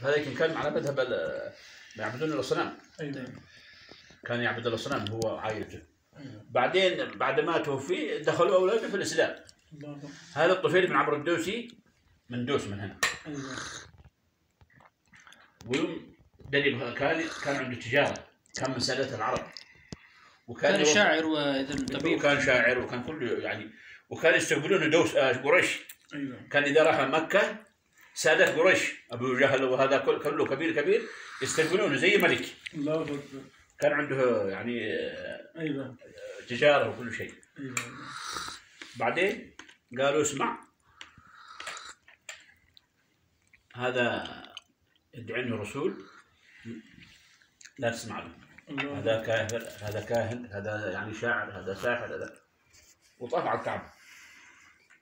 هذا كان على مذهب يعبدون الاصنام. ايوه. كان يعبد الاصنام هو وعائلته. بعدين بعد ما توفي دخلوا اولاده في الاسلام. هذا الطفيل بن عمرو الدوسي من دوس من هنا. ايوه. ويوم درب كان عنده تجاره، كان من سادة العرب، وكان شاعر واذا طبيب، وكان شاعر وكان كله يعني، وكان يستقبلونه دوس قريش. ايوه. كان اذا راح مكه سادة قريش ابو جهل وهذا كله كبير يستقبلونه زي ملك. الله اكبر. كان عنده يعني ايوه تجاره وكل شيء. ايوه. بعدين قالوا اسمع، هذا يدعي انه رسول، لا تسمع له. هذا كافر، هذا كاهن، هذا يعني شاعر، هذا ساحر، هذا. وطاف على الكعبه.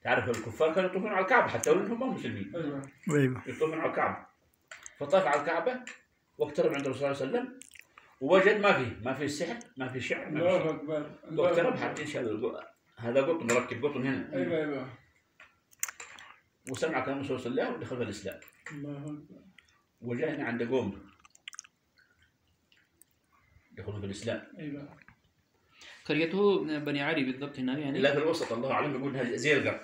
تعرف الكفار كانوا يطوفون على الكعبه حتى وانهم ما مسلمين. ايوه. يطوفون على الكعبه. فطاف على الكعبه واقترب عند الرسول صلى الله عليه وسلم، ووجد ما في سحر، ما في شعر، ما في الله شيء. اكبر. واقترب حتى شال هذا قطن مركب قطن هنا. ايوه. وسمع كلام الرسول صلى الله عليه وسلم ودخل في الاسلام. الله اكبر. وجاء هنا عند قوم يدخلون في الاسلام. ايوه. قريته بني علي بالضبط هنا يعني. لا في الوسط، الله اعلم، يقول زي القرن،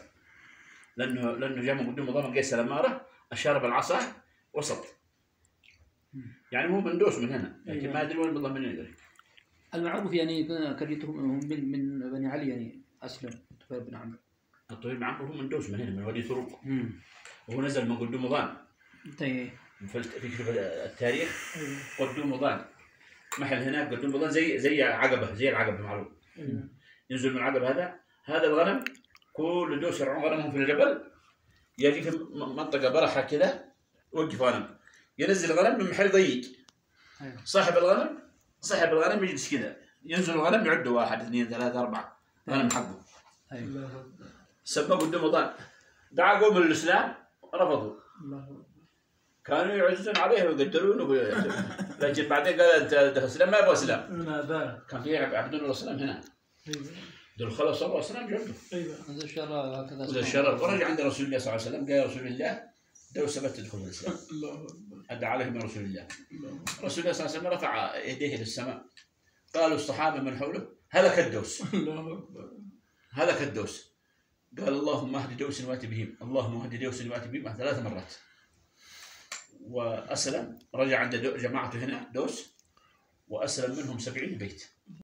لانه جاء من قدام ضمن قيس الاماره، اشار بالعصا وسط. يعني هو من دوس من هنا، لكن ما ادري وين بالضبط من يدري. المعروف يعني قريته من بني علي يعني اسلم الطفيل بن عمرو. الطفيل بن عمرو هو من دوس من هنا، من وادي ثروق. وهو نزل من قدام ضان. طيب. في التاريخ قدام ضان، محل هناك قدام ضان زي عقبه، زي العقبه معروف. ينزل من العقبه هذا الغنم، كل دوس يرعون غنمهم في الجبل، يجي في منطقه برحه كذا، يوقف غنم، ينزل الغنم من محل ضيق. صاحب الغنم يجلس كذا، ينزل الغنم يعدوا 1 2 3 4 غنم حقه. سماه قدام ضان. دعا قوم الاسلام رفضوا. كانوا يعزون عليه ويقدرونه لكن بعدين قال انت دخل الاسلام، ما يبغى اسلام. كان في يعبدون الاصنام هنا. دول خلص صلوا اصنام جنبه. هذا الشرف هكذا. هذا الشرف. ورجع عند رسول الله صلى الله عليه وسلم، قال يا رسول الله دوس ثبت تدخل الاسلام. ادعى عليهم من رسول الله. رسول الله صلى الله عليه وسلم رفع يديه للسماء. قالوا الصحابه من حوله هلك الدوس. هلك الدوس. قال اللهم اهد دوس وات بهم، اللهم اهد دوس وات بهم 3 مرات. وأسلم، رجع عند جماعته هنا دوس، وأسلم منهم 70 بيت.